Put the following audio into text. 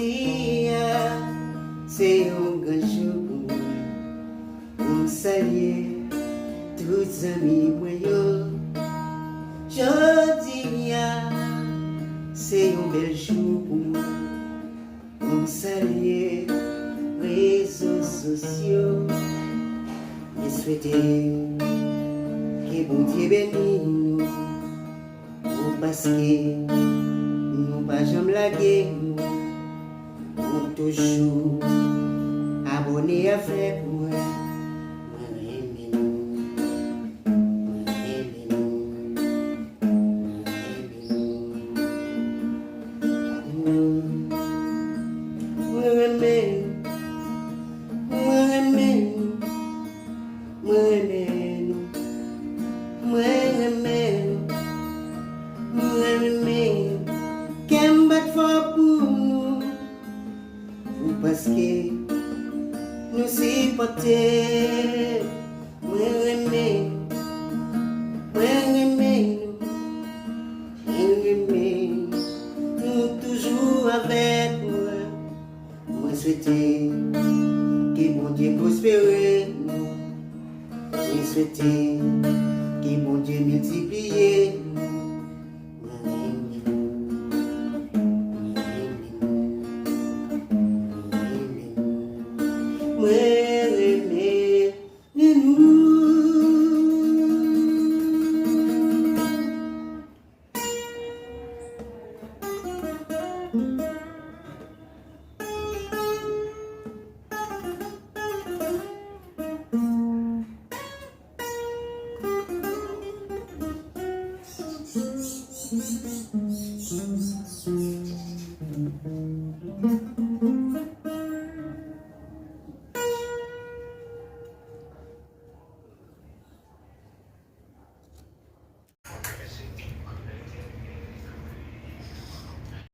Jodi, c'est un grand jour pour saluer tous les amis moyens. Jodi, c'est un bel jour pour saluer les réseaux sociaux. Et souhaiter que bon Dieu bénisse nous parce que nous pas jamais laguer nous toujours abonné avec moi. Parce que nous supportons, nous toujours avec moi. Moi souhaiter que bon Dieu prospère nous. Moi souhaiter que bon Dieu multiplie nous. Thank you.